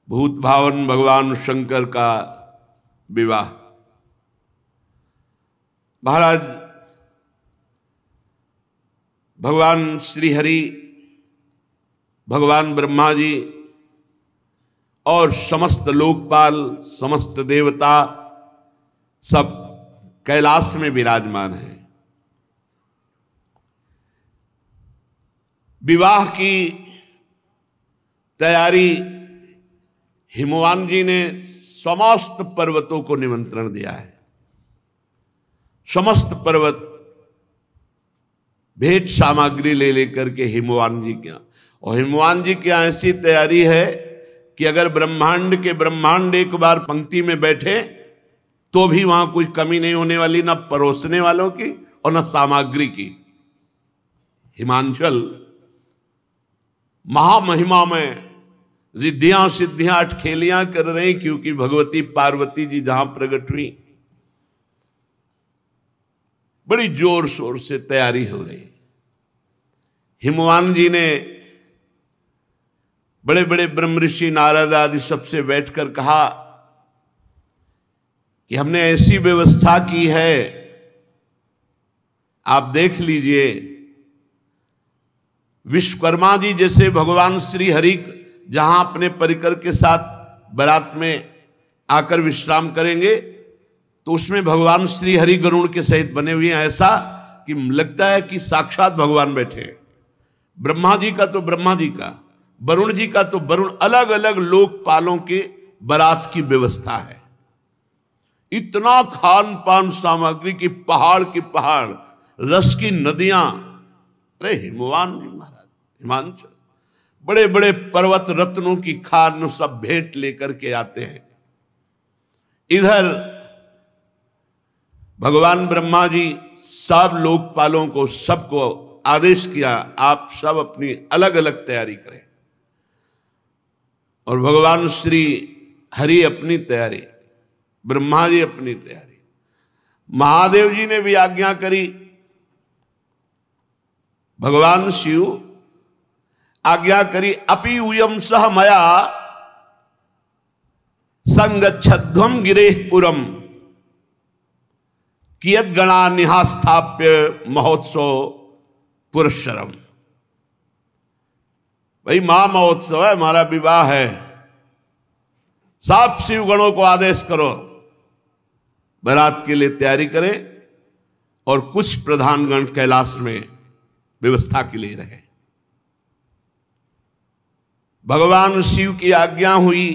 भूत भावन भगवान शंकर का विवाह। महाराज भगवान श्री हरि, भगवान ब्रह्मा जी और समस्त लोकपाल, समस्त देवता सब कैलाश में विराजमान हैं। विवाह की तैयारी हिमवान जी ने समस्त पर्वतों को निमंत्रण दिया है। समस्त पर्वत भेंट सामग्री ले लेकर के हिमवान जी के यहाँ, और हिमवान जी के यहाँ ऐसी तैयारी है कि अगर ब्रह्मांड के ब्रह्मांड एक बार पंक्ति में बैठे तो भी वहां कोई कमी नहीं होने वाली, ना परोसने वालों की और ना सामग्री की। हिमांचल महामहिमा में रिद्धियां सिद्धियां अटखेलियां कर रही, क्योंकि भगवती पार्वती जी जहां प्रकट हुई बड़ी जोर शोर से तैयारी हो रही। हिमवान जी ने बड़े बड़े ब्रह्म ऋषि नारद आदि सबसे बैठकर कहा कि हमने ऐसी व्यवस्था की है, आप देख लीजिए। विश्वकर्मा जी जैसे भगवान श्री हरि जहां अपने परिकर के साथ बारात में आकर विश्राम करेंगे तो उसमें भगवान श्री हरि गरुड़ के सहित बने हुए हैं, ऐसा कि लगता है कि साक्षात भगवान बैठे हैं। ब्रह्मा जी का तो ब्रह्मा जी का, वरुण जी का तो वरुण, अलग अलग लोकपालों के बारात की व्यवस्था है। इतना खान पान सामग्री की पहाड़ की पहाड़, रस की नदियां। अरे हिमवान जी महाराज, हिमांचल बड़े बड़े पर्वत रत्नों की खान सब भेंट लेकर के आते हैं। इधर भगवान ब्रह्मा जी सब लोकपालों को, सबको आदेश किया, आप सब अपनी अलग अलग तैयारी करें। और भगवान श्री हरि अपनी तैयारी, ब्रह्मा जी अपनी तैयारी, महादेव जी ने भी आज्ञा करी। भगवान शिव आज्ञा करी, अपि उयम सह मया संगच्छध्वम गिरेह पुरम कियत गणा निहास्थाप्य महोत्सव पुरस्सरम। भाई महा महोत्सव है, हमारा विवाह है, सब शिव गणों को आदेश करो बारात के लिए तैयारी करें, और कुछ प्रधान गण कैलाश में व्यवस्था के लिए रहे। भगवान शिव की आज्ञा हुई।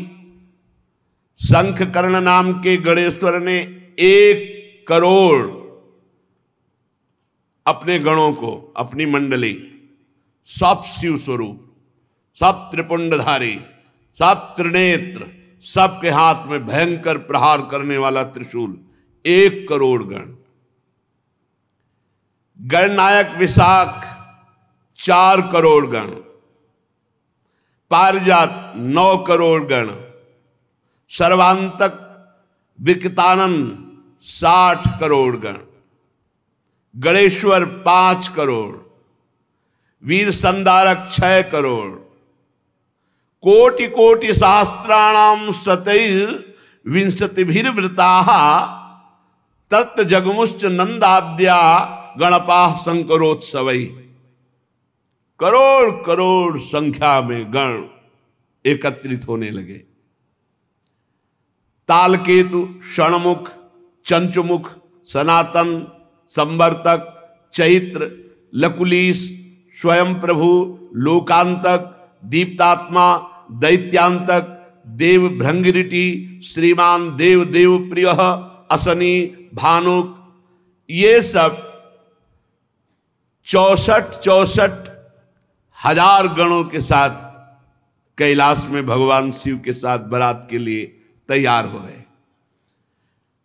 शंख कर्ण नाम के गणेश्वर ने 1 करोड़ अपने गणों को, अपनी मंडली, सब शिव स्वरूप, सब त्रिपुंडधारी, सब त्रिनेत्र, सबके हाथ में भयंकर प्रहार करने वाला त्रिशूल, 1 करोड़ गण। गणनायक विशाख 4 करोड़ गण, पारिजात 9 करोड़ गण, सर्वांतक विकतानंद 60 करोड़ गण, गणेश्वर 5 करोड़, वीर संधारक 6 करोड़, कोटि कोटि सहस्त्राणाम शतैर विंशतिभिर्वृताः तत् जगमुश्च नंदाद्या गणपाः शंकरोत्सवै। करोड़ करोड़ संख्या में गण एकत्रित होने लगे। तालकेतु, षणमुख, चंचुमुख, सनातन, संवर्तक, चैत्र, लकुलीश, स्वयं प्रभु, लोकांतक, दीप्तात्मा, दैत्यांतक, देव भृंगिरिटी, श्रीमान देव देव प्रिय, असनी, भानुक, ये सब 64 हजार गणों के साथ कैलाश में भगवान शिव के साथ बारात के लिए तैयार हो रहे।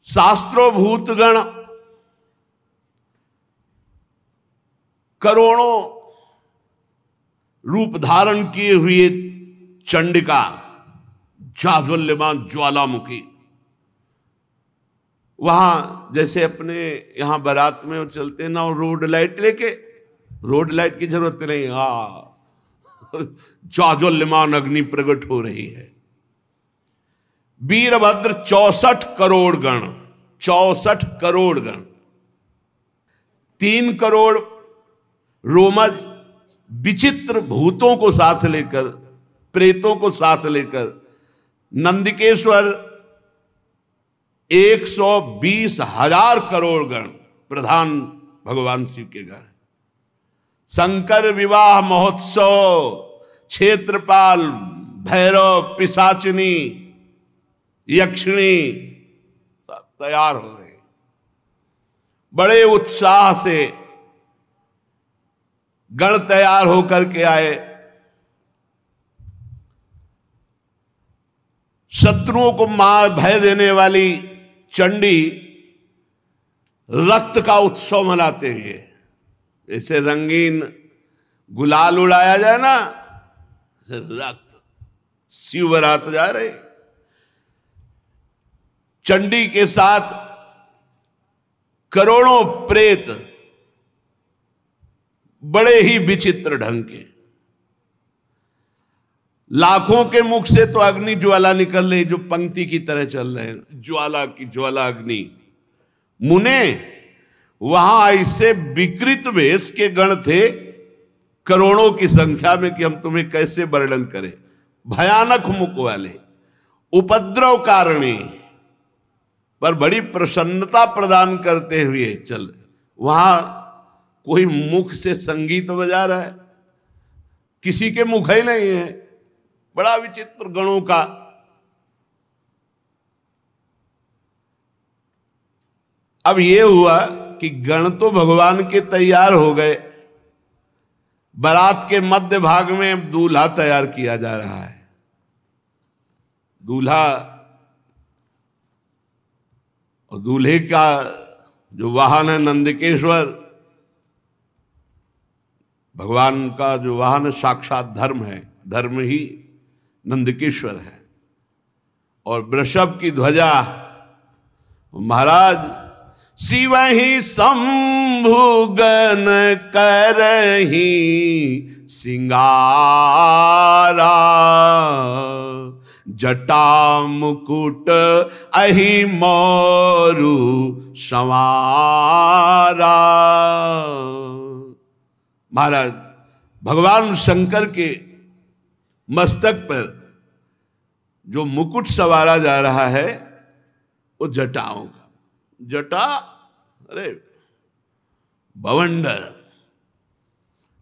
शास्त्रोभूत गण करोड़ों रूप धारण किए हुए चंडिका, जाज्वल्यमान ज्वालामुखी, वहां जैसे अपने यहां बारात में चलते ना रोड लाइट लेके, रोड लाइट की जरूरत नहीं, जाज्वल्यमान अग्नि प्रकट हो रही है। वीरभद्र 64 करोड़ गण, 64 करोड़ गण, 3 करोड़ रोमज विचित्र भूतों को साथ लेकर, प्रेतों को साथ लेकर, नंदिकेश्वर 120,000 करोड़ गण, प्रधान भगवान शिव के गण। शंकर विवाह महोत्सव, क्षेत्रपाल, भैरव, पिशाचिनी, यक्षिणी तैयार हो गए। बड़े उत्साह से गण तैयार होकर के आए। शत्रुओं को मार भय देने वाली चंडी रक्त का उत्सव मनाते हैं। जैसे रंगीन गुलाल उड़ाया जाए ना, रक्त शिव बरात जा रहे। चंडी के साथ करोड़ों प्रेत बड़े ही विचित्र ढंग के। लाखों के मुख से तो अग्नि ज्वाला निकल रही, जो पंक्ति की तरह चल रहे हैं, ज्वाला की ज्वाला अग्नि। मुने वहां ऐसे विकृत वेश के गण थे करोड़ों की संख्या में कि हम तुम्हें कैसे वर्णन करें। भयानक मुख वाले, उपद्रव कारणी, पर बड़ी प्रसन्नता प्रदान करते हुए चल। वहां कोई मुख से संगीत बजा रहा है, किसी के मुख ही नहीं है। बड़ा विचित्र गणों का। अब यह हुआ कि गण तो भगवान के तैयार हो गए। बारात के मध्य भाग में दूल्हा तैयार किया जा रहा है। दूल्हा और दूल्हे का जो वाहन है नंदिकेश्वर, भगवान का जो वाहन साक्षात धर्म है, धर्म ही नंदिकेश्वर है। और वृषभ की ध्वजा महाराज शिव ही शंभु गण करही सिंगारा, जटा मुकुट अहि मोरु संवारा। महाराज भगवान शंकर के मस्तक पर जो मुकुट सवारा जा रहा है वो जटाओं का। जटा अरे बवंडर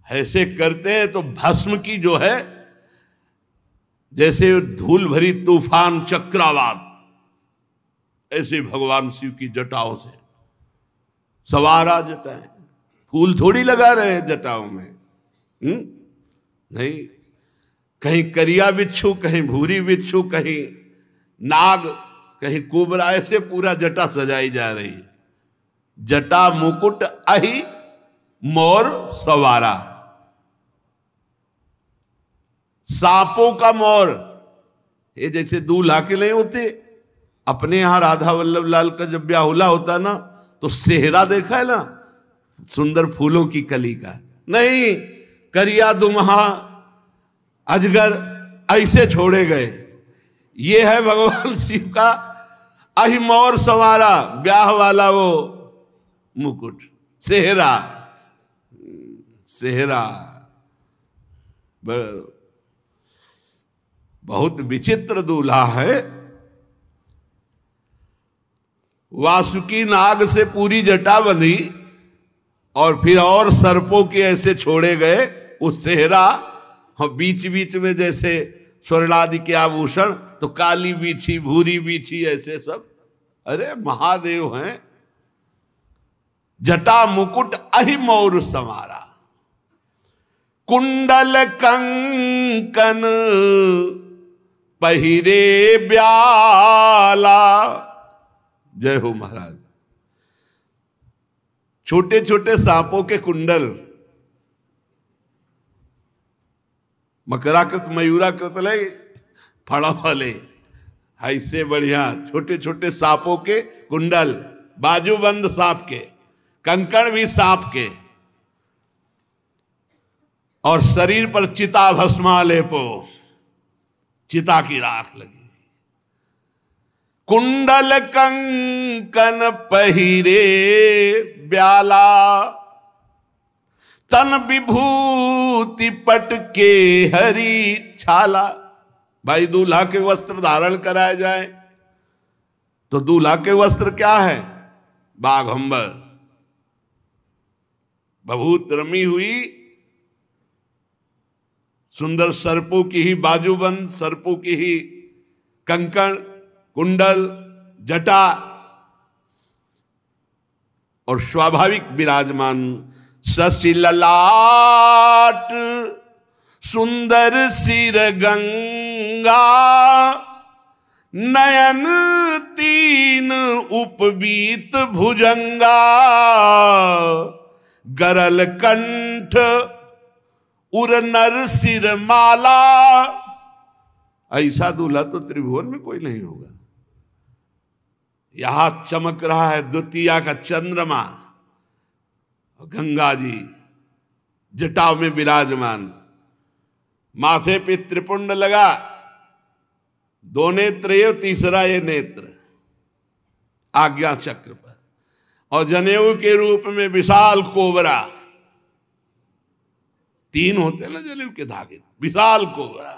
ऐसे करते हैं तो भस्म की जो है, जैसे धूल भरी तूफान चक्रवात, ऐसे भगवान शिव की जटाओं से सवारा जटाएं। फूल थोड़ी लगा रहे हैं जटाओं में, नहीं। कहीं करिया बिच्छू, कहीं भूरी बिच्छू, कहीं नाग, कहीं कोबरा, ऐसे पूरा जटा सजाई जा रही है। जटा मुकुट अहि मोर सवारा। सांपों का मोर, ये जैसे दूल्हा के नहीं होते, अपने यहां राधा वल्लभ लाल का जब ब्याहुला होता ना, तो सेहरा देखा है ना, सुंदर फूलों की कली का। नहीं, करिया दुमहा अजगर ऐसे छोड़े गए। ये है भगवान शिव का अहि मोर सवारा, ब्याह वाला वो मुकुट, सेहरा। सेहरा बहुत विचित्र दूल्हा है। वासुकी नाग से पूरी जटा बंधी और फिर और सर्पों के ऐसे छोड़े गए। उस सेहरा और बीच बीच में जैसे स्वर्णादि के आभूषण, तो काली बीछी, भूरी बीछी, ऐसे सब। अरे महादेव हैं। जटा मुकुट अहि मोर समारा, कुंडल कंकन पहिरे ब्याला। जय हो महाराज। छोटे छोटे सांपों के कुंडल, मकराकृत मयूराकृत ले फड़ा वाले, ऐसे बढ़िया छोटे छोटे सांपों के कुंडल, बाजूबंद सांप के, कंकण भी सांप के, और शरीर पर चिता भस्मा लेपो, चिता की राख लगी। कुंडल कंकन पहिरे ब्याला, तन विभूति पट के हरी छाला। भाई दूल्हा के वस्त्र धारण कराए जाए तो दूल्हा के वस्त्र क्या है? बाघंबर, बहुत रमी हुई सुंदर सर्पों की ही बाजूबंद, सर्पों की ही कंकण, कुंडल, जटा और स्वाभाविक विराजमान शशि ललाट, सुंदर सिर गंगा, नयन तीन उपवीत भुजंगा, गरल कंठ उर नर सिर माला। ऐसा दूल्हा तो त्रिभुवन में कोई नहीं होगा। यहां चमक रहा है द्वितीया का चंद्रमा, गंगा जी जटाव में विराजमान, माथे पे त्रिपुंड लगा, दो नेत्र ये, तीसरा ये नेत्र आज्ञा चक्र पर, और जनेऊ के रूप में विशाल कोबरा, तीन होते हैं ना जनेऊ के धागे, विशाल कोबरा।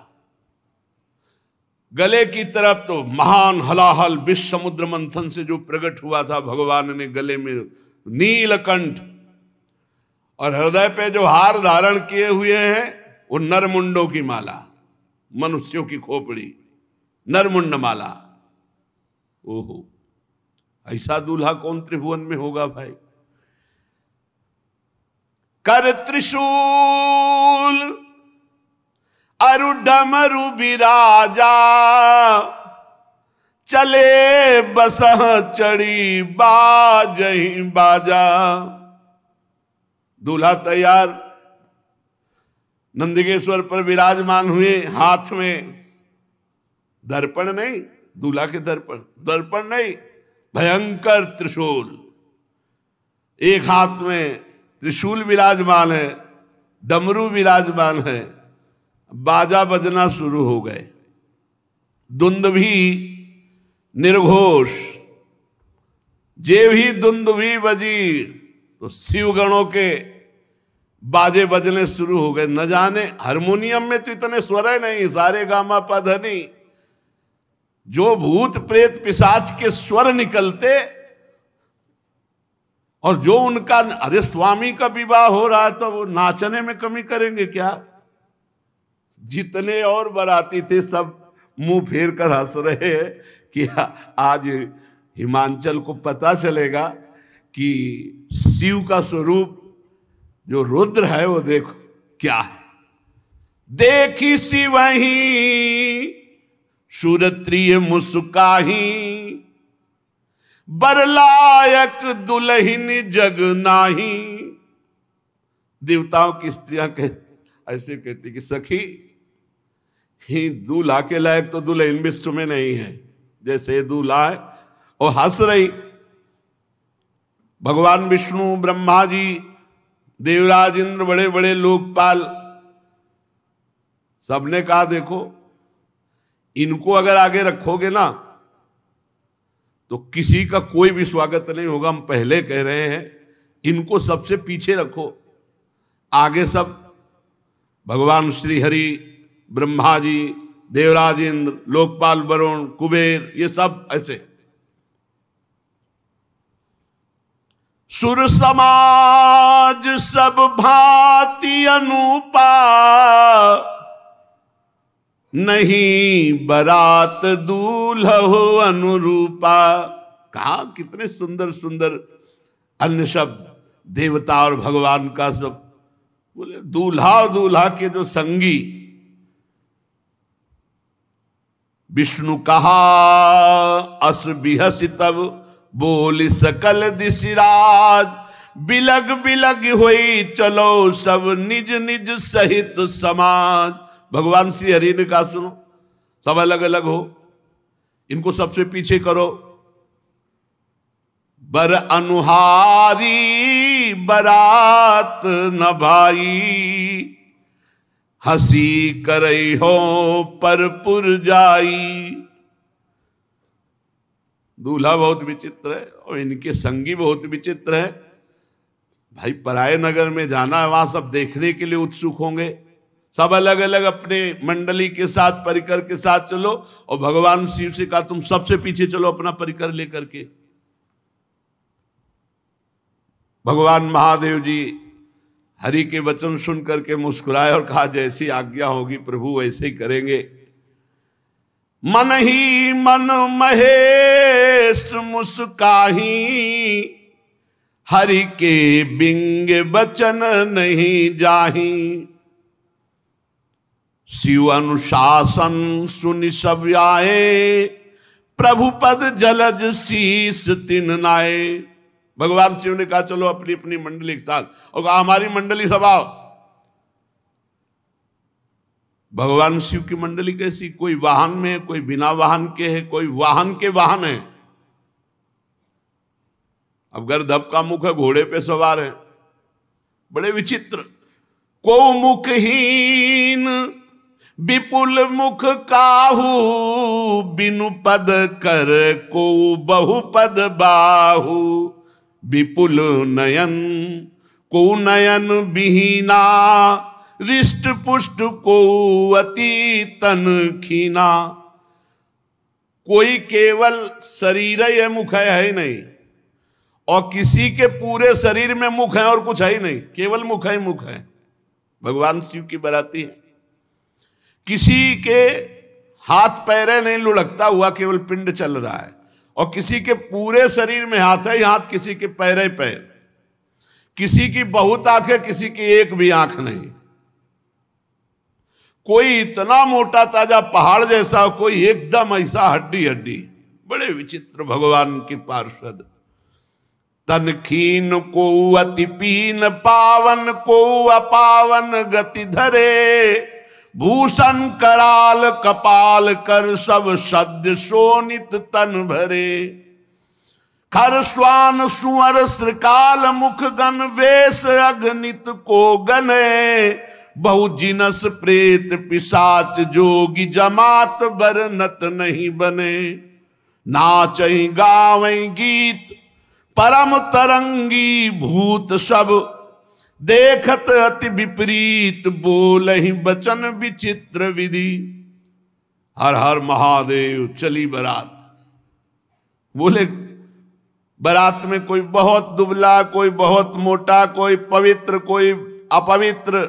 गले की तरफ तो महान हलाहल विश्व समुद्र मंथन से जो प्रकट हुआ था भगवान ने गले में नीलकंठ, और हृदय पे जो हार धारण किए हुए हैं वो नरमुंडों की माला, मनुष्यों की खोपड़ी, नरमुंड माला। ओहो, ऐसा दूल्हा कौन त्रिभुवन में होगा भाई। कर त्रिशूल अरु डमरु बिराजा, चले बसह चढ़ी बाजही बाजा। दूल्हा तैयार नंदिकेश्वर पर विराजमान हुए, हाथ में दर्पण नहीं, दूल्हा के दर्पण नहीं, भयंकर त्रिशूल, एक हाथ में त्रिशूल विराजमान है, डमरू विराजमान है, बाजा बजना शुरू हो गए, दुंदुभी निर्घोष, जे भी दुंदुभी बजी तो शिवगणों के बाजे बजने शुरू हो गए। न जाने हारमोनियम में तो इतने स्वर है नहीं, सारे गामा पधनी, जो भूत प्रेत पिशाच के स्वर निकलते, और जो उनका, अरे स्वामी का विवाह हो रहा है तो वो नाचने में कमी करेंगे क्या? जितने और बाराती थे सब मुंह फेर कर हंस रहे हैं कि आज हिमांचल को पता चलेगा कि शिव का स्वरूप जो रुद्र है वो देखो क्या है। देखी शिवही सुरत्रिय मुस्काही, बरलायक दुल्हिन जग नाही। देवताओं की स्त्रियां ऐसे कहती कि सखी, ही दूल्हा के लायक तो दुल्हन विश्व में नहीं है, जैसे दूल्हा है। और हंस रही। भगवान विष्णु, ब्रह्मा जी, देवराज इंद्र, बड़े बड़े लोकपाल, सबने कहा देखो इनको अगर आगे रखोगे ना तो किसी का कोई भी स्वागत नहीं होगा। हम पहले कह रहे हैं इनको सबसे पीछे रखो, आगे सब भगवान श्री हरि, ब्रह्मा जी, देवराज इंद्र, लोकपाल वरुण, कुबेर, ये सब ऐसे। सुर समाज सब भांति अनुपा, नहीं बरात दूल्हो अनुरूपा। कहा कितने सुंदर सुंदर अन्य शब्द, देवता और भगवान का सब। बोले दूल्हा और दूल्हा के जो संगी, विष्णु कहा अस बिहसी तब बोली सकल दिशिराज, बिलग बिलग होई चलो सब निज निज सहित समाज। भगवान श्री हरि ने कहा सुनो, सब अलग अलग हो, इनको सबसे पीछे करो। बर अनुहारी बरात न भाई, हंसी करई हो पर पुर जाई। दूल्हा बहुत विचित्र है और इनके संगी बहुत विचित्र है। भाई पराये नगर में जाना है, वहां सब देखने के लिए उत्सुक होंगे, सब अलग अलग अपने मंडली के साथ परिकर के साथ चलो, और भगवान शिव से कहा तुम सबसे पीछे चलो अपना परिकर लेकर के। भगवान महादेव जी हरि के वचन सुन करके मुस्कुराए और कहा जैसी आज्ञा होगी प्रभु वैसे ही करेंगे। मन ही मन महेश मुस्काही, हरि के बिंग बचन नहीं जाही। शिव अनुशासन सुनि सब आए, प्रभु पद जलज शीस तिन नाए। भगवान शिव ने कहा चलो अपनी अपनी मंडली के साथ, और कहा हमारी मंडली सब आओ। भगवान शिव की मंडली कैसी, कोई वाहन में है, कोई बिना वाहन के है, कोई वाहन के वाहन है। अब गर्दभ का मुख है, घोड़े पे सवार है, बड़े विचित्र। को मुखहीन विपुल मुख काहू, बिनु पद कर को बहुपद बाहू। विपुल नयन को नयन विहीना, रिष्ट पुष्ट को अति तन खीना। कोई केवल शरीर है मुख है ही नहीं, और किसी के पूरे शरीर में मुख है और कुछ है ही नहीं, केवल मुख है मुख है। भगवान शिव की बराती है। किसी के हाथ पैरे नहीं लुढ़कता हुआ, केवल पिंड चल रहा है, और किसी के पूरे शरीर में हाथ है ही हाथ, किसी के पैर ही पैर। किसी की बहुत आंखें, किसी की एक भी आंख नहीं। कोई इतना मोटा ताजा पहाड़ जैसा, कोई एकदम ऐसा हड्डी हड्डी। बड़े विचित्र भगवान की पार्षद। तन खीन को अति पीन, पावन को अपावन गति धरे। भूषण कराल कपाल कर, सब सद्य शोणित तन भरे। खर स्वान सुअर श्रृकाल मुख गण, वेश अगणित को गने। बहु जिनस प्रेत पिशाच, जोगी जमात बरनत नहीं बने। नाचई गावई गीत परम तरंगी, भूत सब देखत अति विपरीत। बोलहि बचन विचित्र विधि, हर हर महादेव चली बारात। बोले बारात में कोई बहुत दुबला, कोई बहुत मोटा, कोई पवित्र, कोई अपवित्र,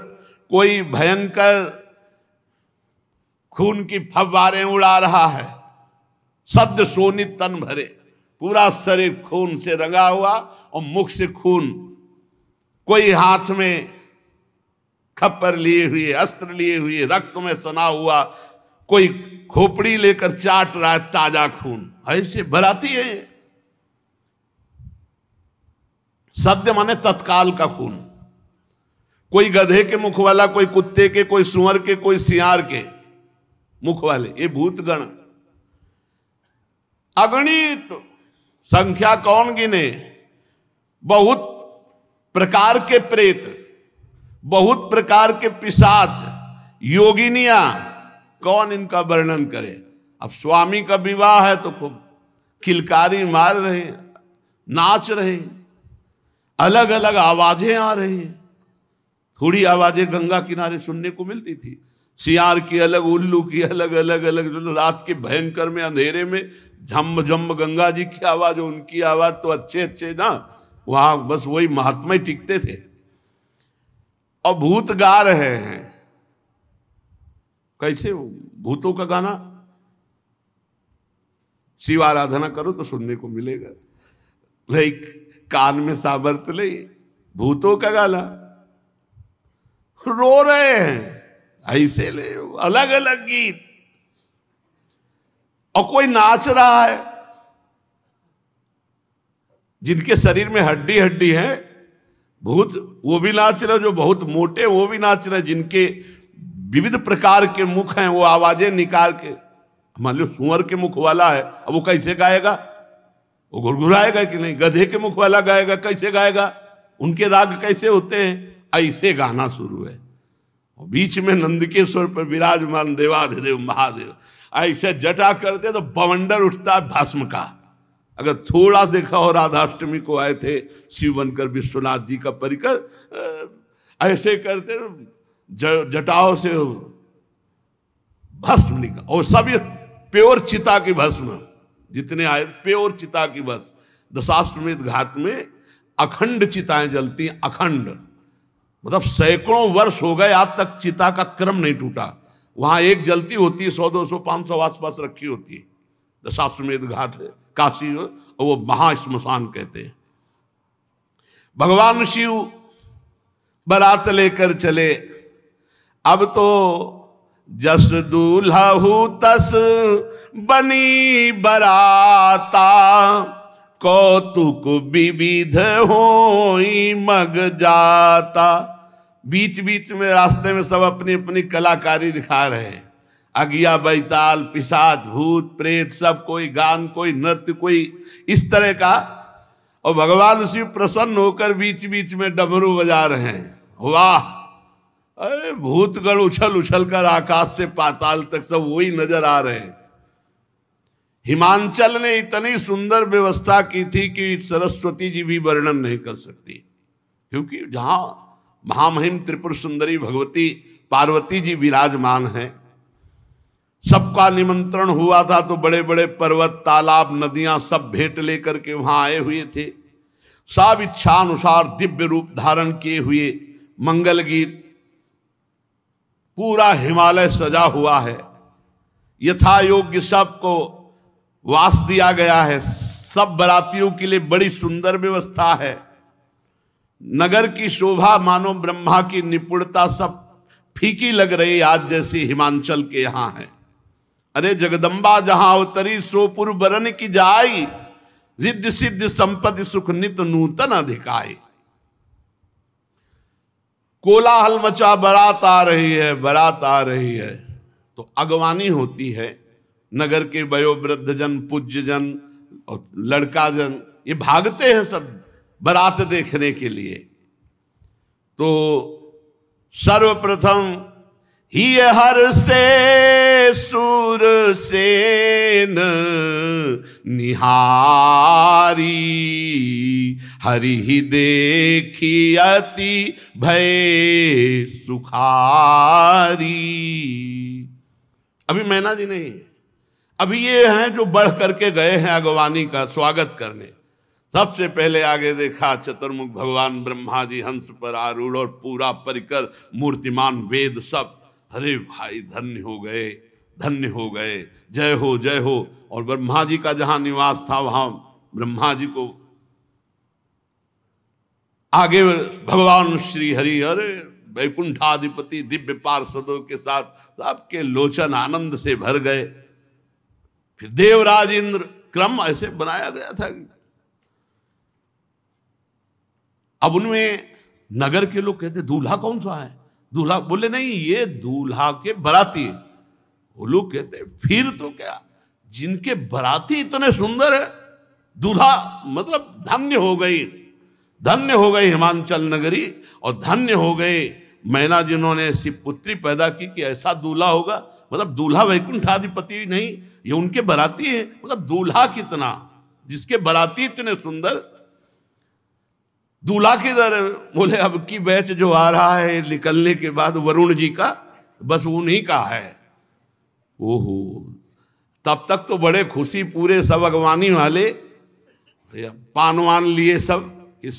कोई भयंकर खून की फव्वारें उड़ा रहा है। सद्य शोणित तन भरे, पूरा शरीर खून से रंगा हुआ और मुख से खून। कोई हाथ में खप्पर लिए हुए, अस्त्र लिए हुए, रक्त में सना हुआ, कोई खोपड़ी लेकर चाट रहा है ताजा खून। ऐसे बराती है। सद्य माने तत्काल का खून। कोई गधे के मुख वाला, कोई कुत्ते के, कोई सुअर के, कोई सियार के मुख वाले, ये भूतगण अगणित। संख्या कौन गिने। बहुत प्रकार के प्रेत, बहुत प्रकार के पिशाच, योगिनियां, कौन इनका वर्णन करे। अब स्वामी का विवाह है तो खूब किलकारी मार रहे, नाच रहे, अलग अलग आवाजें आ रही हैं। थोड़ी आवाजें गंगा किनारे सुनने को मिलती थी, सियार की अलग, उल्लू की अलग, अलग अलग। रात के भयंकर में अंधेरे में झम झम गंगा जी की आवाज, उनकी आवाज तो अच्छे अच्छे ना, वहां बस वही महात्मा ही टिकते थे। और भूत गा रहे हैं। कैसे भूतों का गाना। शिव आराधना करो तो सुनने को मिलेगा, लेकिन कान में साबर्त ले। भूतों का गाना, रो रहे हैं ऐसे ले, अलग अलग गीत। और कोई नाच रहा है। जिनके शरीर में हड्डी हड्डी है भूत, वो भी नाच रहे। जो बहुत मोटे वो भी नाच रहे। जिनके विविध प्रकार के मुख हैं, वो आवाजें निकाल के। मान लो सुअर के मुख वाला है, अब वो कैसे गाएगा। वो गुरगुराएगा कि नहीं। गधे के मुख वाला गाएगा, कैसे गाएगा। उनके राग कैसे होते हैं। ऐसे गाना शुरू है। और बीच में नंदकेश्वर पर विराजमान देवाधिदेव महादेव ऐसे जटा करते तो बवंडर उठता है भस्म का। अगर थोड़ा देखा हो, राधाष्टमी को आए थे शिव बनकर विश्वनाथ जी का परिकर ऐसे करते, जटाओं से भस्म निकल, और सब ये प्योर चिता की भस्म, जितने आए प्योर चिता की भस्म। दशाश्वमेध घाट में अखंड चिताएं जलती हैं, अखंड, मतलब सैकड़ों वर्ष हो गए आज तक चिता का क्रम नहीं टूटा। वहां एक जलती होती है, 100, 200, 500 आसपास रखी होती है। दशाश्वमेध घाट है काशी, और वो महाश्मशान कहते हैं। भगवान शिव बारात लेकर चले। अब तो जस दूल्हा हूं तस बनी बराता, कौतुक विविध होई मग जाता। बीच बीच में रास्ते में सब अपनी अपनी कलाकारी दिखा रहे हैं। अगिया, बैताल, पिशाच, भूत, प्रेत, सब, कोई गान, कोई नृत्य, कोई इस तरह का। और भगवान शिव प्रसन्न होकर बीच बीच में डमरू बजा रहे हैं। वाह! अरे भूतगण उछल उछल कर आकाश से पाताल तक सब वही नजर आ रहे हैं। हिमांचल ने इतनी सुंदर व्यवस्था की थी कि सरस्वती जी भी वर्णन नहीं कर सकती, क्योंकि जहां महामहिम त्रिपुर सुंदरी भगवती पार्वती जी विराजमान हैं, सबका निमंत्रण हुआ था, तो बड़े बड़े पर्वत, तालाब, नदियां सब भेंट लेकर के वहां आए हुए थे। सब इच्छा अनुसार दिव्य रूप धारण किए हुए, मंगल गीत, पूरा हिमालय सजा हुआ है। यथा योग्य सबको वास दिया गया है। सब बरातियों के लिए बड़ी सुंदर व्यवस्था है। नगर की शोभा मानो ब्रह्मा की निपुणता सब फीकी लग रही आज जैसी हिमांचल के यहां है। अरे जगदम्बा जहां अवतरी सोपुर बरन की जाई, रिद्धि सिद्धि संपत्ति सुख नित नूतन अधिकाई। कोलाहल मचा, बारात आ रही है, बारात आ रही है, तो अगवानी होती है। नगर के वयोवृद्ध जन, पूज्य जन और लड़का जन ये भागते हैं सब बारात देखने के लिए। तो सर्वप्रथम ही हर से सुर सेन निहारी, हरि ही देखी अति भय सुखारी। अभी मैना जी नहीं, अभी ये हैं जो बढ़ करके गए हैं अगवानी का स्वागत करने। सबसे पहले आगे देखा चतुर्मुख भगवान ब्रह्मा जी हंस पर आरूढ़, और पूरा परिकर मूर्तिमान वेद सब। अरे भाई धन्य हो गए, धन्य हो गए, जय हो जय हो। और ब्रह्मा जी का जहां निवास था वहां ब्रह्मा जी को आगे भगवान श्री हरि, अरे वैकुंठाधिपति दिव्य पार्षदों के साथ सबके लोचन आनंद से भर गए। फिर देवराज इंद्र, क्रम ऐसे बनाया गया था। अब उनमें नगर के लोग कहते दूल्हा कौन सा है? दूल्हा बोले नहीं, ये दूल्हा के बराती। वो लोग कहते फिर तो क्या, जिनके बराती इतने सुंदर है, दूल्हा मतलब धन्य हो गई, धन्य हो गई हिमांचल नगरी, और धन्य हो गए मैना जिन्होंने ऐसी पुत्री पैदा की कि ऐसा दूल्हा होगा। मतलब दूल्हा वैकुंठाधिपति नहीं, ये उनके बराती है। मतलब दूल्हा कितना, जिसके बराती इतने सुंदर। दूल्हा किधर? बोले अब की बैच जो आ रहा है निकलने के बाद वरुण जी का, बस उन्हीं का है। ओहो, तब तक तो बड़े खुशी, पूरे सब अगवानी वाले पानवान लिए सब। किस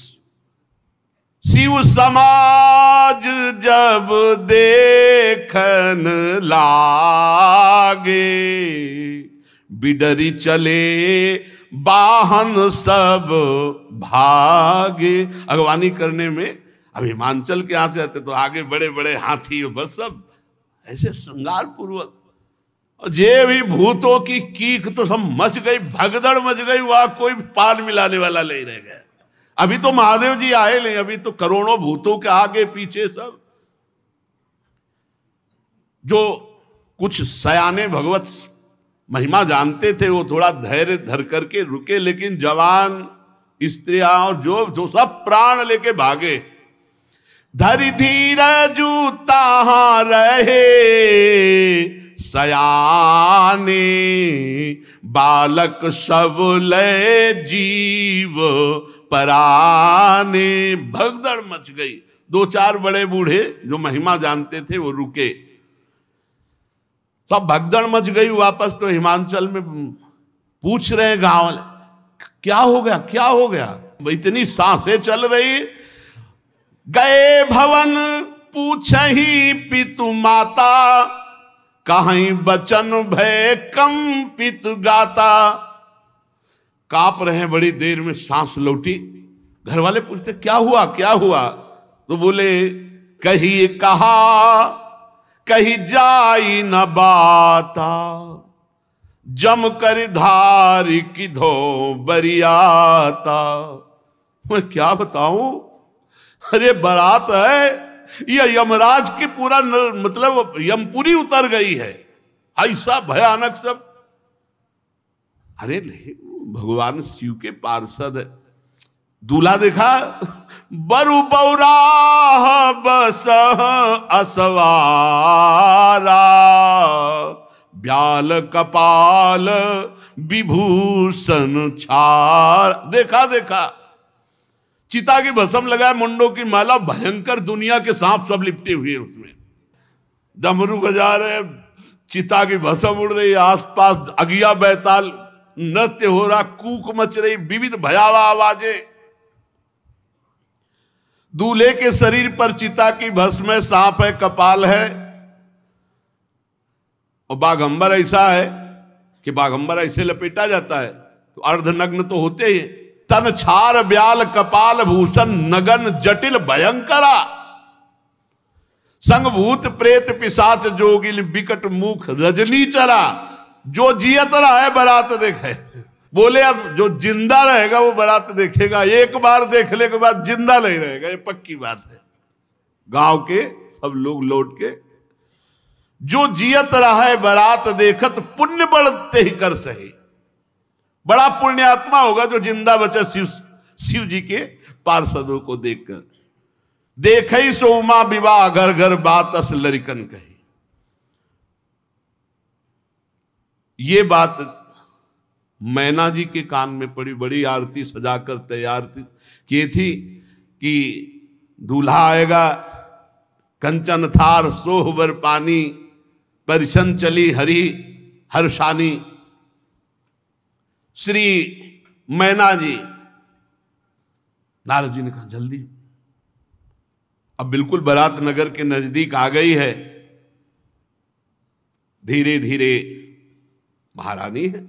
शिव समाज जब देखन लागे, बिडरी चले वाहन सब भागे। अगवानी करने में अब हिमांचल के यहां से आते तो आगे बड़े बड़े हाथी, बस सब ऐसे श्रृंगार पूर्वक। और जे भी भूतों की कीक तो सब मच गई, भगदड़ मच गई, वहां कोई पार मिलाने वाला नहीं रह गया। अभी तो महादेव जी आए नहीं, अभी तो करोड़ों भूतों के आगे पीछे सब। जो कुछ सयाने भगवत महिमा जानते थे वो थोड़ा धैर्य धर करके रुके, लेकिन जवान स्त्रियां और जो सब प्राण लेके भागे। धरि धीरजु ताहां रहे, सयाने, बालक सब ले जीव पराने। भगदड़ मच गई। दो चार बड़े बूढ़े जो महिमा जानते थे वो रुके, सब भगदड़ मच गई। वापस तो हिमांचल में पूछ रहे हैं गांव वाले, क्या हो गया, क्या हो गया? इतनी सांसें चल रही। गए भवन पूछही पितु माता, कहीं बचन भय कंपित गाता। कांप रहे हैं, बड़ी देर में सांस लौटी। घर वाले पूछते क्या हुआ, क्या हुआ? तो बोले कहीं कहा कहीं जाई न बाता, जम कर धार की धो बरियाता। मैं क्या बताऊं, अरे बारात है, ये यमराज की पूरा मतलब यमपुरी उतर गई है, ऐसा भयानक सब। अरे नहीं, भगवान शिव के पार्षद है। दूल्हा देखा, बरु बौराह बस असवारा, ब्याल कपाल विभूषण छार। देखा देखा, चिता की भस्म लगाए, मुंडों की माला, भयंकर दुनिया के सांप सब लिपटे हुए उसमें। डमरू बजा रहे, चिता की भस्म उड़ रही, आसपास अगिया बैताल नृत्य हो रहा, कूक मच रही, विविध भयावह आवाजें। दूल्हे के शरीर पर चिता की भस्म है, सांप है, कपाल है, और बाघंबर ऐसा है कि बाघंबर ऐसे लपेटा जाता है तो अर्धनग्न तो होते ही। तन छार ब्याल कपाल भूषण नगन जटिल भयंकरा, संग भूत प्रेत पिशाच जोगिल विकट मुख रजनी चरा। जो जियत रहा है बारात देखे। बोले अब जो जिंदा रहेगा वो बारात देखेगा, एक बार देखने के बाद जिंदा नहीं रहेगा, ये पक्की बात है। गांव के सब लोग लौट के, जो जियत रहा है बारात देखत, पुण्य बढ़ते ही कर सही। बड़ा पुण्यात्मा होगा जो जिंदा बचा शिव जी के पार्षदों को देखकर। देखई सो उमा विवाह घर घर बात अस लरिकन कही। ये बात मैना जी के कान में पड़ी। बड़ी आरती सजाकर तैयार की थी कि दूल्हा आएगा, कंचन थार सोहबर पानी, परिशन चली हरि हर्षानी। श्री मैना जी, नारद जी ने कहा जल्दी, अब बिल्कुल बारात नगर के नजदीक आ गई है। धीरे धीरे, महारानी है,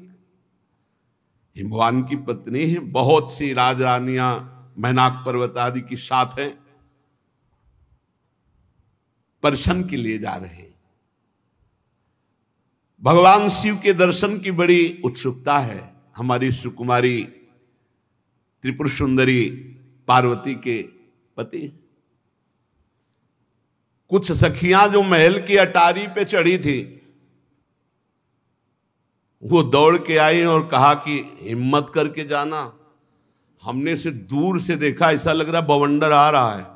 हिमवान की पत्नी है, बहुत सी राजरानियां मैनाक पर्वत आदि की साथ हैं, दर्शन के लिए जा रहे हैं। भगवान शिव के दर्शन की बड़ी उत्सुकता है हमारी सुकुमारी त्रिपुर सुंदरी पार्वती के पति। कुछ सखियां जो महल की अटारी पे चढ़ी थी, वो दौड़ के आई और कहा कि हिम्मत करके जाना, हमने से दूर से देखा, ऐसा लग रहा बवंडर आ रहा है।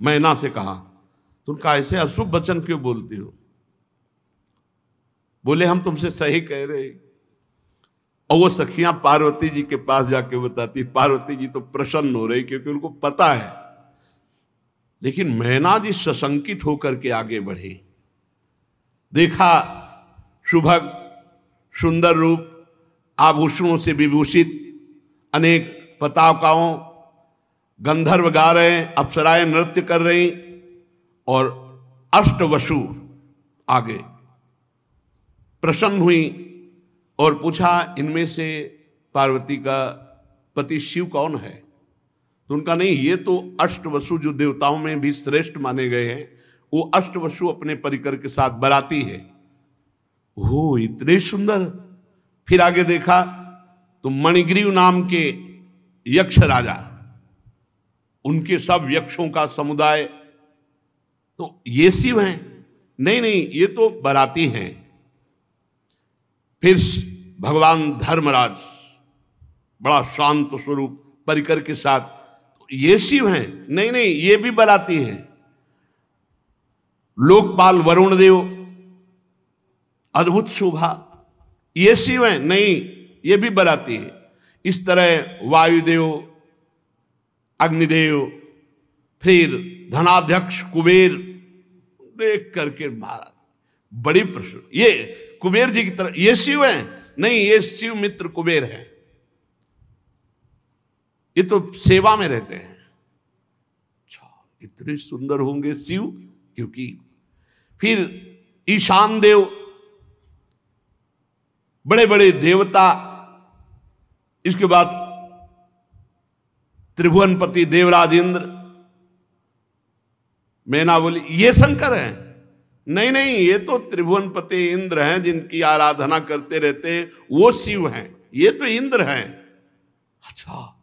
मैना से कहा, तुम कहा ऐसे अशुभ वचन क्यों बोलती हो? बोले हम तुमसे सही कह रहे। और वो सखियां पार्वती जी के पास जाके बताती, पार्वती जी तो प्रसन्न हो रही क्योंकि उनको पता है। लेकिन मैना जी सशंकित होकर के आगे बढ़े। देखा सुभग सुंदर रूप, आभूषणों से विभूषित, अनेक पताकाओं, गंधर्व गा रहे हैं, अप्सराएं नृत्य कर रही, और अष्टवसु आगे। प्रसन्न हुई और पूछा इनमें से पार्वती का पति शिव कौन है? तो उनका नहीं, ये तो अष्टवसु जो देवताओं में भी श्रेष्ठ माने गए हैं, वो अष्टवसु अपने परिकर के साथ बराती है। ओह, इतने सुंदर। फिर आगे देखा तो मणिग्रीव नाम के यक्ष राजा, उनके सब यक्षों का समुदाय, तो ये शिव हैं? नहीं नहीं, ये तो बराती हैं। फिर भगवान धर्मराज बड़ा शांत स्वरूप परिकर के साथ, तो ये शिव हैं? नहीं नहीं, ये भी बराती हैं। लोकपाल वरुण देव, अद्भुत शोभा। ये शिव हैं? नहीं, ये भी बराती है। इस तरह वायुदेव, अग्निदेव, फिर धनाध्यक्ष कुबेर, देख करके महाराज बड़ी प्रसन्न। ये कुबेर जी की तरह ये शिव हैं? नहीं, ये शिव मित्र कुबेर हैं। ये तो सेवा में रहते हैं। अच्छा, इतने सुंदर होंगे शिव, क्योंकि फिर ईशान देव, बड़े बड़े देवता। इसके बाद त्रिभुवनपति देवराज इंद्र। मैना बोली ये शंकर हैं? नहीं नहीं, ये तो त्रिभुवनपति इंद्र हैं, जिनकी आराधना करते रहते हैं, वो शिव हैं। ये तो इंद्र हैं। अच्छा,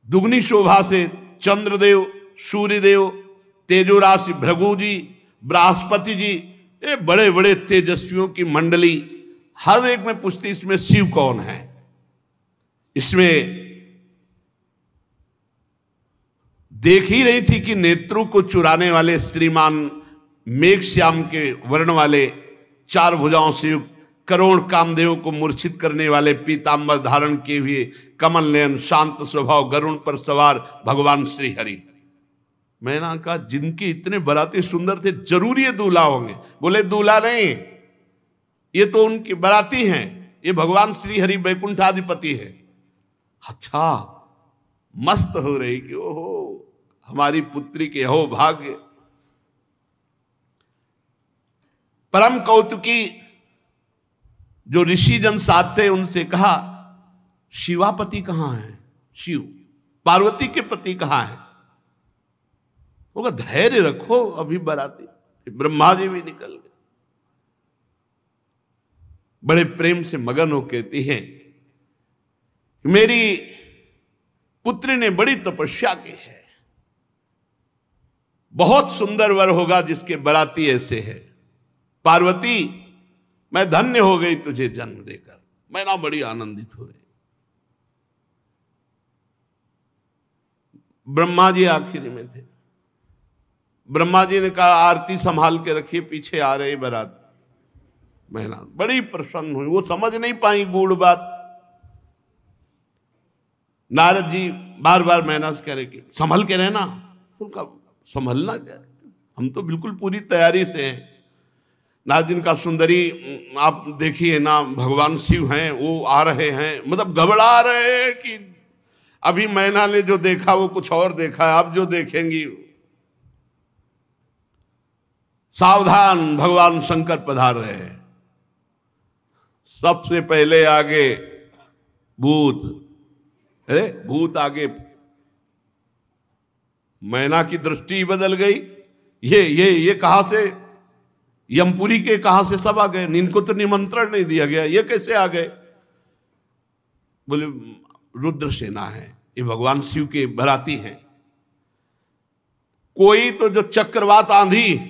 दुगनी शोभा से चंद्रदेव, सूर्यदेव, तेजो राशि भृगु जी, बृहस्पति जी, ये बड़े बड़े तेजस्वियों की मंडली। हर एक में पूछती इसमें शिव कौन है। इसमें देख ही रही थी कि नेत्रों को चुराने वाले श्रीमान मेघश्याम के वर्ण वाले, चार भुजाओं से युक्त, करोड़ कामदेवों को मूर्छित करने वाले, पीतांबर धारण किए हुए, कमल नयन, शांत स्वभाव, गरुण पर सवार भगवान श्री हरि। मैंने कहा जिनके इतने बराती सुंदर थे, जरूर ये दूल्हा होंगे। बोले दूल्हा नहीं, ये तो उनके बराती हैं, ये भगवान श्री हरि वैकुंठाधिपति है। अच्छा, मस्त हो रही कि ओहो हमारी पुत्री के हो भाग्य। परम कौतुकी जो ऋषि जन साथ थे, उनसे कहा शिवापति कहां है? शिव, पार्वती के पति कहां है? होगा धैर्य रखो, अभी बराती। ब्रह्मा जी भी निकल गए। बड़े प्रेम से मगन हो कहती हैं मेरी पुत्री ने बड़ी तपस्या की है, बहुत सुंदर वर होगा जिसके बराती ऐसे है। पार्वती, मैं धन्य हो गई तुझे जन्म देकर। मैं ना बड़ी आनंदित हो गई। ब्रह्मा जी आखिरी में थे। ब्रह्मा जी ने कहा आरती संभाल के रखिए, पीछे आ रही बारात। मैना बड़ी प्रसन्न हुई, वो समझ नहीं पाई गूढ़ बात। नारद जी बार बार मैना से कह रहे कि संभल के रहना। उनका संभलना क्या है, हम तो बिल्कुल पूरी तैयारी से हैं। नारद जी का सुंदरी आप देखिए ना, भगवान शिव हैं, वो आ रहे हैं, मतलब घबरा रहे हैं कि अभी मैना ने जो देखा वो कुछ और देखा है, आप जो देखेंगी। सावधान, भगवान शंकर पधार रहे हैं। सबसे पहले आगे भूत, अरे भूत आगे। मैना की दृष्टि बदल गई। ये कहां से, यमपुरी के कहां से सब आ गए? इनको तो निमंत्रण नहीं दिया गया, ये कैसे आ गए? बोले रुद्र सेना है, ये भगवान शिव के बराती हैं। कोई तो जो चक्रवात आंधी,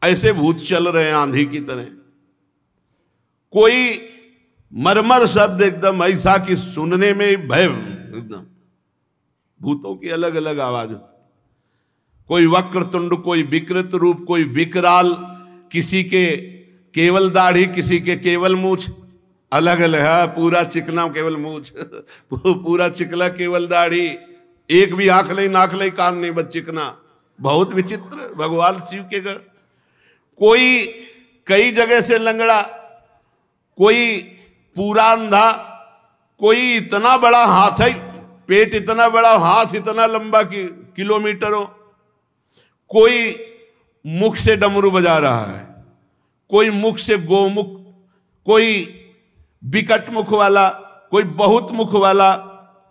ऐसे भूत चल रहे हैं आंधी की तरह। कोई मरमर शब्द एकदम ऐसा कि सुनने में भय, एकदम भूतों की अलग अलग आवाज। कोई वक्रतुंड, कोई विकृत रूप, कोई विकराल, किसी के केवल दाढ़ी, किसी के केवल मूछ, अलग अलग है। पूरा चिकना केवल मूछ, पूरा चिकला केवल दाढ़ी, एक भी आंख नहीं, नाक नहीं, कान नहीं, बस चिकना। बहुत विचित्र भगवान शिव के गढ़। कोई कई जगह से लंगड़ा, कोई पूरा अंधा, कोई इतना बड़ा हाथ है, पेट इतना बड़ा, हाथ इतना लंबा कि किलोमीटरों। कोई मुख से डमरू बजा रहा है, कोई मुख से गोमुख, कोई विकट मुख वाला, कोई बहुत मुख वाला,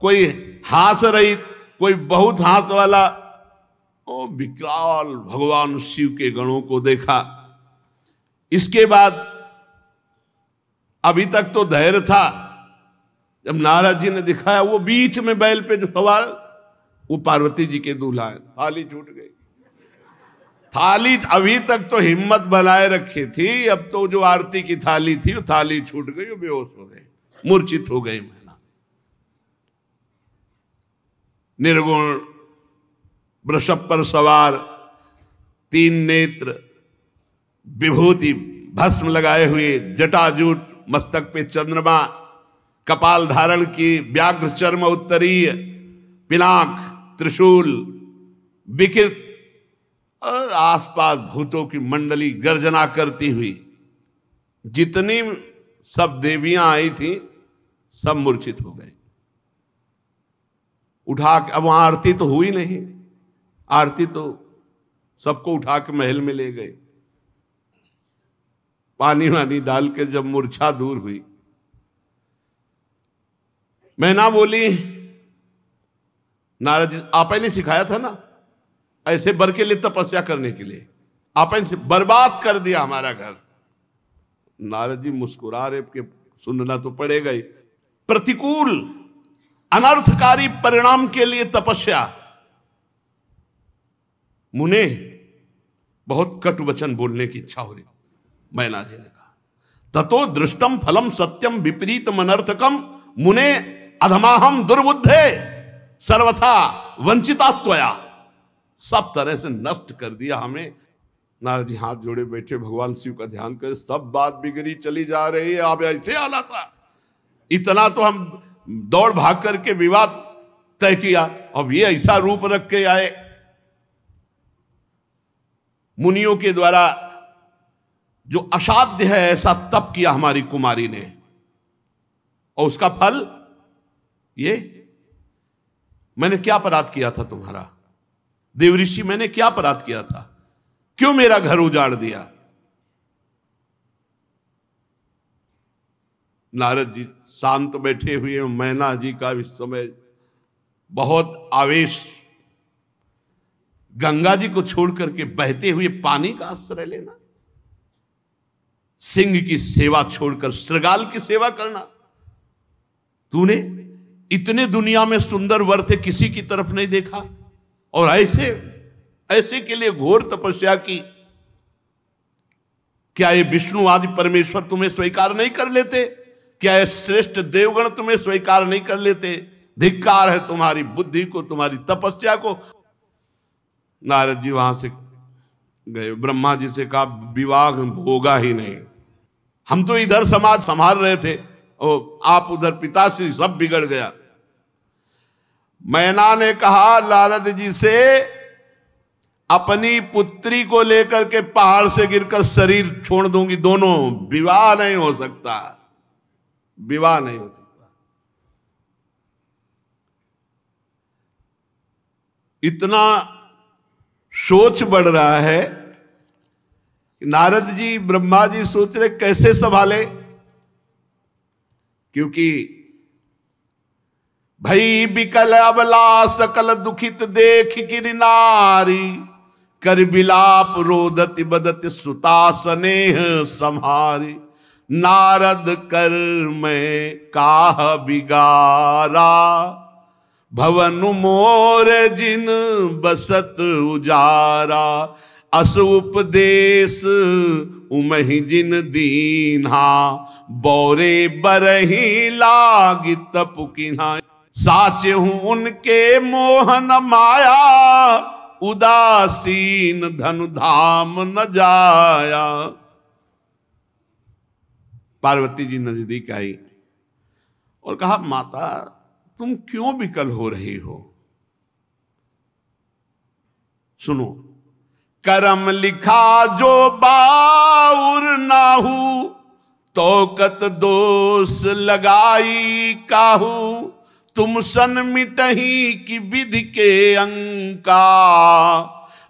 कोई हाथ रहित, कोई बहुत हाथ वाला। ओ विकराल भगवान शिव के गणों को देखा। इसके बाद अभी तक तो धैर्य था, जब नारद जी ने दिखाया वो बीच में बैल पे जो सवार, वो पार्वती जी के दूल्हा है। थाली छूट गई। थाली अभी तक तो हिम्मत बनाए रखी थी, अब तो जो आरती की थाली थी वो थाली छूट गई, वो बेहोश हो गए, मूर्छित हो गई। मैना निर्गुण, वृषभ पर सवार, तीन नेत्र, विभूति भस्म लगाए हुए, जटाजूट, मस्तक पे चंद्रमा, कपाल धारण की, व्याघ्र चर्म उत्तरीय, पिनाक, त्रिशूल, विकृत, और आसपास भूतों की मंडली गर्जना करती हुई। जितनी सब देवियां आई थी सब मूर्छित हो गए। उठा के, अब वहां आरती तो हुई नहीं, आरती तो सबको उठा के महल में ले गए। पानी वानी डाल के जब मूर्छा दूर हुई, मैना बोली, नारद जी आप ही ने सिखाया था ना ऐसे बर के लिए तपस्या करने के लिए, आपने से बर्बाद कर दिया हमारा घर। नारद जी मुस्कुरा रहे कि सुनना तो पड़ेगा ही। प्रतिकूल अनर्थकारी परिणाम के लिए तपस्या। मुने बहुत कटु वचन बोलने की इच्छा हो रही। मैना जी ने कहा, ततो दृष्टम फलम सत्यम विपरीतम अनर्थकम मुने अधमाहम दुर्बुद्धे सर्वथा वंचिता त्वया। सब तरह से नष्ट कर दिया हमें। नारद जी हाथ जोड़े बैठे, भगवान शिव का ध्यान कर, सब बात बिगड़ी चली जा रही है, अब ऐसे आला था। इतना तो हम दौड़ भाग करके विवाद तय किया, अब ये ऐसा रूप रख के आए। मुनियों के द्वारा जो असाध्य है ऐसा तप किया हमारी कुमारी ने, और उसका फल ये। मैंने क्या अपराध किया था तुम्हारा देवऋषि, मैंने क्या अपराध किया था, क्यों मेरा घर उजाड़ दिया। नारद जी शांत बैठे हुए, मैना जी का इस समय बहुत आवेश। गंगा जी को छोड़ करके बहते हुए पानी का आश्रय लेना, सिंह की सेवा छोड़कर श्रृगाल की सेवा करना। तूने इतने दुनिया में सुंदर वर थे, किसी की तरफ नहीं देखा, और ऐसे के लिए घोर तपस्या की। क्या ये विष्णु आदि परमेश्वर तुम्हें स्वीकार नहीं कर लेते? क्या ये श्रेष्ठ देवगण तुम्हें स्वीकार नहीं कर लेते? धिक्कार है तुम्हारी बुद्धि को, तुम्हारी तपस्या को। नारद जी वहां से गए, ब्रह्मा जी से कहा विवाह होगा ही नहीं, हम तो इधर समाज संभाल रहे थे और आप उधर पिताश्री, सब बिगड़ गया। मैना ने कहा नारद जी से, अपनी पुत्री को लेकर के पहाड़ से गिरकर शरीर छोड़ दूंगी, दोनों, विवाह नहीं हो सकता, विवाह नहीं हो सकता। इतना सोच बढ़ रहा है, नारद जी ब्रह्मा जी सोच रहे कैसे संभाले, क्योंकि भई बिकल अबला सकल दुखित देख गिर नारी, कर बिलाप रोदति बदति सुता स्नेह संहारी। नारद कर मैं काह बिगारा, भवन मोर जिन बसत उजारा। अस उपदेश उमहि जिन दीन्हा, बौरे बरही लागी तपुकिन्हा। साचे हूं उनके मोहन माया, उदासीन धनु धाम न जाया। पार्वती जी नजदीक आई और कहा, माता तुम क्यों विकल हो रही हो? सुनो, करम लिखा जो बाउर नाहू, तोकत दोष लगाई काहू। तुम सन मिटही की विधि के अंका,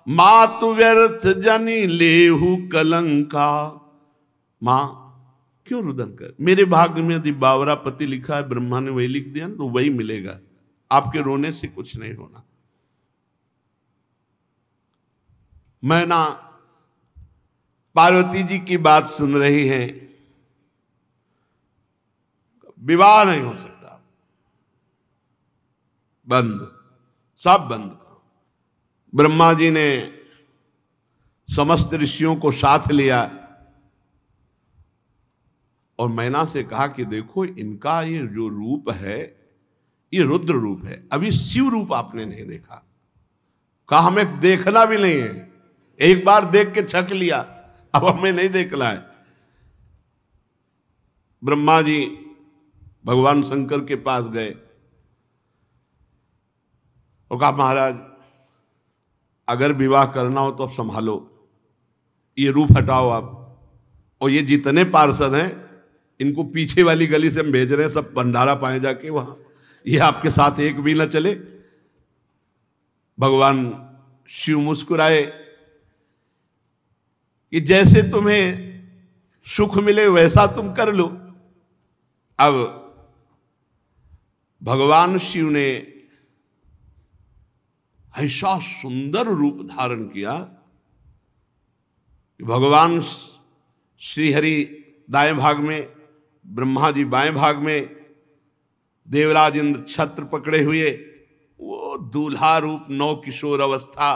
मातु व्यर्थ जनी लेहू कलंका। मां क्यों रुदन कर, मेरे भाग्य में यदि बावरा पति लिखा है, ब्रह्मा ने वही लिख दिया ना, तो वही मिलेगा, आपके रोने से कुछ नहीं होना। मैना पार्वती जी की बात सुन रही है, विवाह नहीं हो सकता, बंद, सब बंद करो। ब्रह्मा जी ने समस्त ऋषियों को साथ लिया और मैना से कहा कि देखो, इनका ये जो रूप है ये रुद्र रूप है, अभी शिव रूप आपने नहीं देखा। कहा हमें देखना भी नहीं है, एक बार देख के छक लिया, अब हमें नहीं देखना है। ब्रह्मा जी भगवान शंकर के पास गए और कहा महाराज अगर विवाह करना हो तो अब संभालो, ये रूप हटाओ आप, और ये जितने पार्षद हैं इनको पीछे वाली गली से हम भेज रहे हैं, सब भंडारा पाए जाके वहां, ये आपके साथ एक भी न चले। भगवान शिव मुस्कुराए कि जैसे तुम्हें सुख मिले वैसा तुम कर लो। अब भगवान शिव ने ऐसा सुंदर रूप धारण किया कि भगवान श्रीहरि दाएं भाग में, ब्रह्मा जी बाएं भाग में, देवराज इंद्र छत्र पकड़े हुए, वो दूल्हा रूप नौ किशोर अवस्था,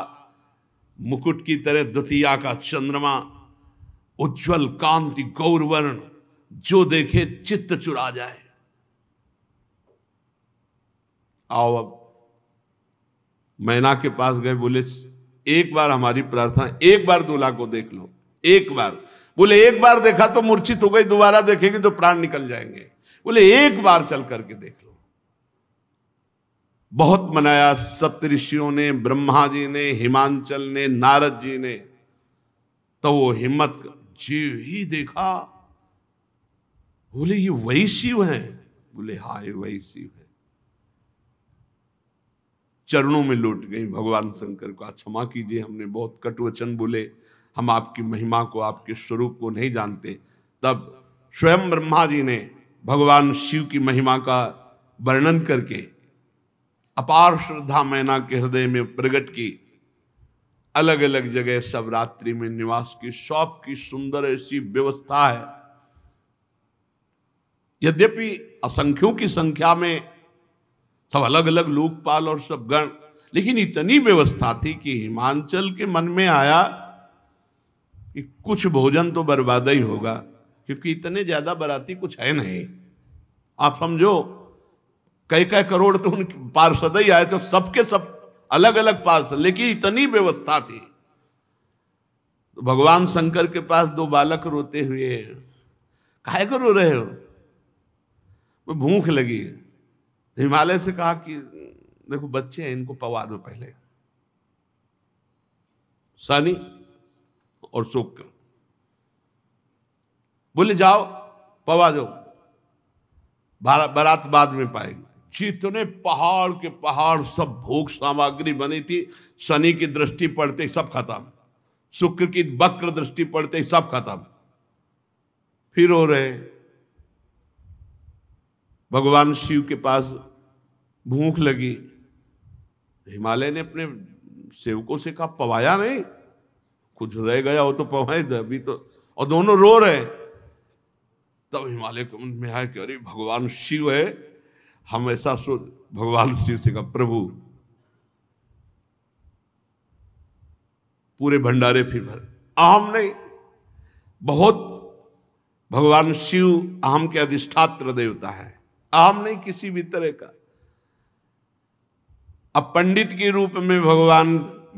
मुकुट की तरह द्वितीया का चंद्रमा, उज्जवल कांति गौरवर्ण, जो देखे चित्त चुरा जाए। आओ अब मैना के पास गए, बोले एक बार हमारी प्रार्थना, एक बार दूल्हा को देख लो, एक बार। बोले एक बार देखा तो मूर्छित हो गई, दोबारा देखेगी तो प्राण निकल जाएंगे। बोले एक बार चल करके देख लो। बहुत मनाया सप्तऋषियों ने, ब्रह्मा जी ने, हिमांचल ने, नारद जी ने, तो वो हिम्मत जी ही देखा। बोले ये वही शिव हैं? बोले हाँ ये वही शिव है। चरणों में लौट गई भगवान शंकर को, क्षमा कीजिए हमने बहुत कटु वचन बोले, हम आपकी महिमा को, आपके स्वरूप को नहीं जानते। तब स्वयं ब्रह्मा जी ने भगवान शिव की महिमा का वर्णन करके अपार श्रद्धा मैना के हृदय में प्रकट की। अलग अलग जगह सब रात्रि में निवास की, सब की सुंदर ऐसी व्यवस्था है। यद्यपि असंख्यों की संख्या में सब अलग अलग लोकपाल और सब गण, लेकिन इतनी व्यवस्था थी कि हिमांचल के मन में आया कि कुछ भोजन तो बर्बाद ही होगा, क्योंकि इतने ज्यादा बाराती कुछ है नहीं। आप समझो कई करोड़ तो उन पार्षद ही आए, तो सबके सब अलग अलग पार्षद, लेकिन इतनी व्यवस्था थी। तो भगवान शंकर के पास दो बालक रोते हुए, काहे को रो रहे हो? वो भूख लगी। हिमालय से कहा कि देखो बच्चे हैं, इनको पवा दो पहले। शनि और शुक्र बोले जाओ पवा दो, बारात बाद में पाएगी। जितने पहाड़ के पहाड़ सब भोग सामग्री बनी थी, शनि की दृष्टि पड़ते ही सब खत्म, शुक्र की वक्र दृष्टि पड़ते ही सब खत्म। फिर हो रहे भगवान शिव के पास भूख लगी, हिमालय ने अपने सेवकों से कहा पवाया नहीं, कुछ रह गया हो तो पवाए दे अभी तो, और दोनों रो रहे। तब हिमालय के मन में आया कि अरे भगवान शिव है, हम ऐसा सोच। भगवान शिव से कहा प्रभु पूरे भंडारे फिर भर, अहम नहीं, बहुत भगवान शिव अहम के अधिष्ठात्र देवता है, अहम नहीं किसी भी तरह का। अब पंडित के रूप में भगवान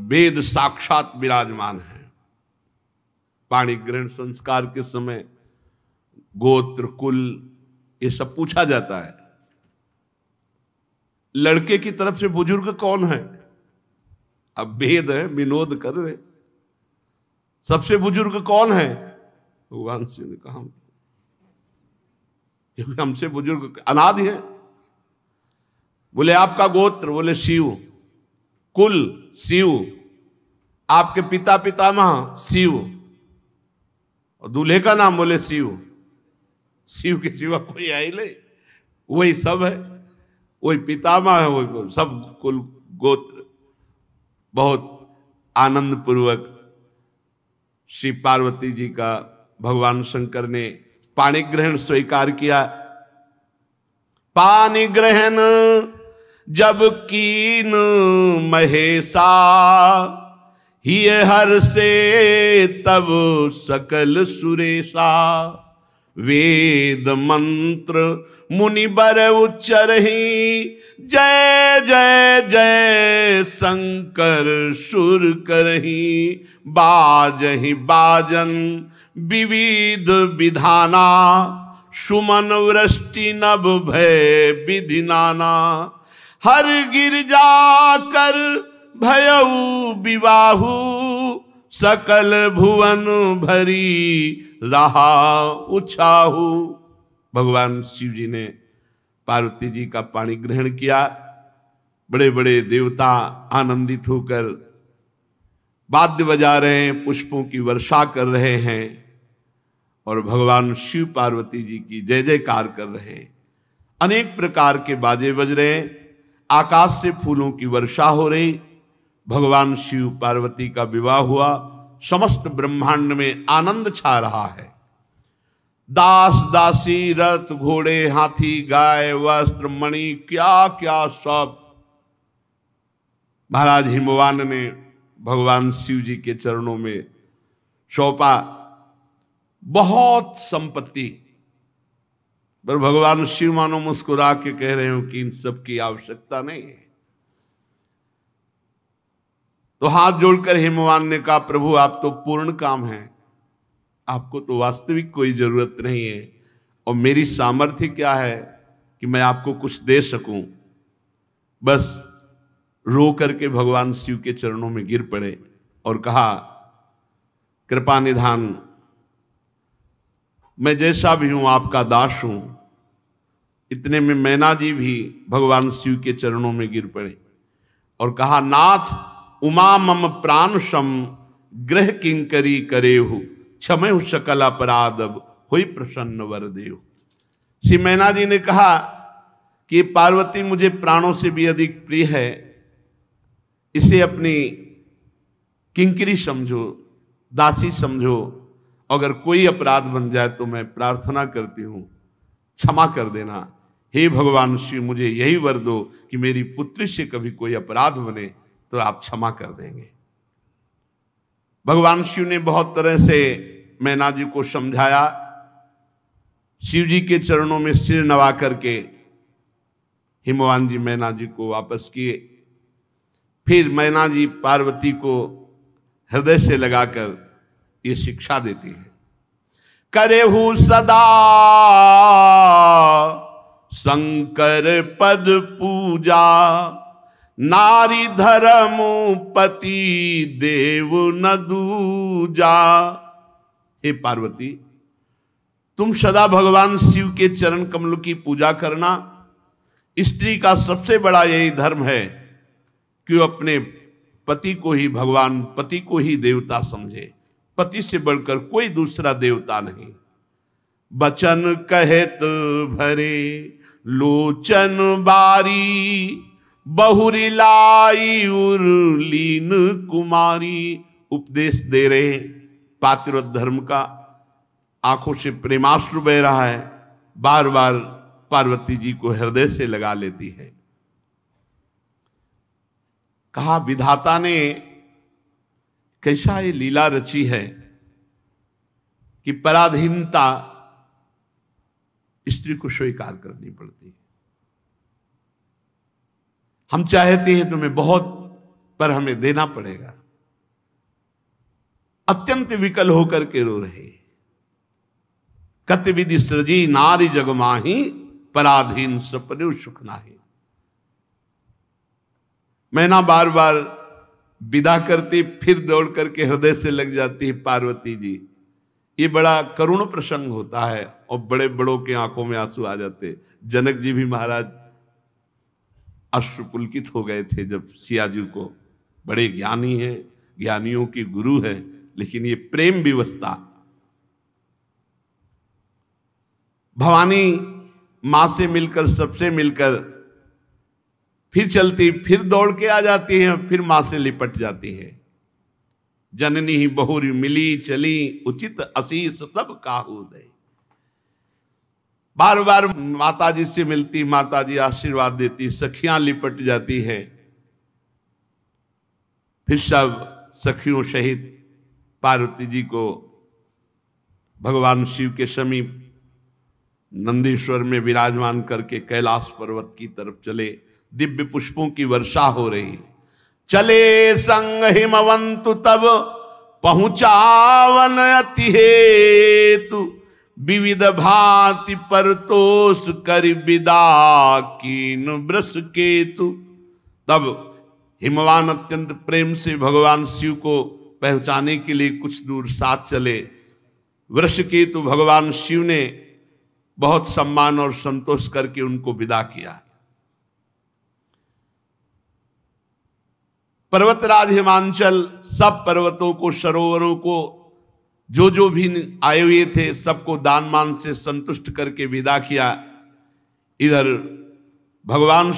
वेद साक्षात विराजमान है। पाणी ग्रहण संस्कार के समय गोत्र कुल ये सब पूछा जाता है। लड़के की तरफ से बुजुर्ग कौन है? अब वेद है, विनोद कर रहे, सबसे बुजुर्ग कौन है? भगवान शिव ने कहा क्योंकि हमसे बुजुर्ग अनादि है। बोले आपका गोत्र? बोले शिव। कुल शिव। आपके पिता पितामह? शिव। और दूल्हे का नाम? बोले शिव। शिव के सिवा कोई आई नहीं, वही सब है, वही पितामह है, वही सब कुल गोत्र। बहुत आनंद पूर्वक श्री पार्वती जी का भगवान शंकर ने पाणी ग्रहण स्वीकार किया। पानी ग्रहण जब कीन महेशा, ही हर से तब सकल सुरेशा। वेद मंत्र मुनि बर उच्चरहि, जय जय जय शंकर सुर करहि। बाजहि बाजन विविध विधाना, सुमन वृष्टि नभ भय विधि नाना, हर गिरजा कर भयउ विवाहु, सकल भुवन भरी रहा उछाहु। भगवान शिव जी ने पार्वती जी का पानी ग्रहण किया। बड़े बड़े देवता आनंदित होकर वाद्य बजा रहे हैं, पुष्पों की वर्षा कर रहे हैं और भगवान शिव पार्वती जी की जय जयकार कर रहे हैं। अनेक प्रकार के बाजे बज रहे हैं, आकाश से फूलों की वर्षा हो रही। भगवान शिव पार्वती का विवाह हुआ, समस्त ब्रह्मांड में आनंद छा रहा है। दास दासी रथ घोड़े हाथी गाय वस्त्र मणि क्या क्या सब महाराज हिमवान ने भगवान शिव जी के चरणों में सौंपा। बहुत संपत्ति, पर भगवान शिव मानो मुस्कुरा के कह रहे हो कि इन सब की आवश्यकता नहीं है। तो हाथ जोड़कर हिमवान ने कहा, प्रभु आप तो पूर्ण काम हैं, आपको तो वास्तविक कोई जरूरत नहीं है, और मेरी सामर्थ्य क्या है कि मैं आपको कुछ दे सकूं। बस रो करके भगवान शिव के चरणों में गिर पड़े और कहा, कृपा निधान, मैं जैसा भी हूं आपका दास हूं। इतने में मैना जी भी भगवान शिव के चरणों में गिर पड़े और कहा, नाथ उमा मम प्राण सम ग्रह किंकरी करेहु, क्षमयु सकल अपराध हुई प्रसन्न वर देव। श्री मैना जी ने कहा कि पार्वती मुझे प्राणों से भी अधिक प्रिय है, इसे अपनी किंकरी समझो, दासी समझो। अगर कोई अपराध बन जाए तो मैं प्रार्थना करती हूं, क्षमा कर देना। हे भगवान शिव, मुझे यही वर दो कि मेरी पुत्री से कभी कोई अपराध बने तो आप क्षमा कर देंगे। भगवान शिव ने बहुत तरह से मैना जी को समझाया। शिव जी के चरणों में सिर नवा करके हिमवान जी मैना जी को वापस किए। फिर मैना जी पार्वती को हृदय से लगाकर ये शिक्षा देती है, करेहु सदा शंकर पद पूजा, नारी धर्म पति देव न दूजा। हे पार्वती, तुम सदा भगवान शिव के चरण कमल की पूजा करना। स्त्री का सबसे बड़ा यही धर्म है कि वो अपने पति को ही भगवान, पति को ही देवता समझे। पति से बढ़कर कोई दूसरा देवता नहीं। बचन कहत भरे लोचन बारी, बहुरी लाई उर्लीन कुमारी। उपदेश दे रहे पातिव्रत धर्म का, आंखों से प्रेमाश्रु बह रहा है, बार बार पार्वती जी को हृदय से लगा लेती है। कहा, विधाता ने कैसा ये लीला रची है कि पराधीनता स्त्री को स्वीकार करनी पड़ती है। हम चाहते हैं तुम्हें बहुत, पर हमें देना पड़ेगा। अत्यंत विकल होकर के रो रहे। कत विधि सृजी नारी जगमाही, पराधीन सपने सुख नाही। मैना बार बार विदा करती, फिर दौड़ करके हृदय से लग जाती है पार्वती जी। ये बड़ा करुण प्रसंग होता है और बड़े बड़ों के आंखों में आंसू आ जाते। जनक जी भी महाराज अश्रुपुलकित हो गए थे जब सिया जी को, बड़े ज्ञानी हैं, ज्ञानियों की गुरु है, लेकिन ये प्रेम विवशता। भवानी मां से मिलकर, सबसे मिलकर फिर चलती, फिर दौड़ के आ जाती है, फिर मां से लिपट जाती है। जननी ही बहुरी मिली चली, उचित असीस सब काहू दे। बार बार माता जी से मिलती, माता जी आशीर्वाद देती, सखियां लिपट जाती है। फिर सब सखियों सहित पार्वती जी को भगवान शिव के समीप नंदीश्वर में विराजमान करके कैलाश पर्वत की तरफ चले। दिव्य पुष्पों की वर्षा हो रही। चले संग हिमवंतु तब पहुंचावन अति हेतु विविध भांति परतोष कर विदा कीन वृष केतु। तब हिमवान अत्यंत प्रेम से भगवान शिव को पहुंचाने के लिए कुछ दूर साथ चले। वृषकेतु भगवान शिव ने बहुत सम्मान और संतोष करके उनको विदा किया। पर्वतराज हिमांचल सब पर्वतों को, सरोवरों को, जो जो भी आए हुए थे सबको दान मान से संतुष्ट करके विदा किया। इधर भगवान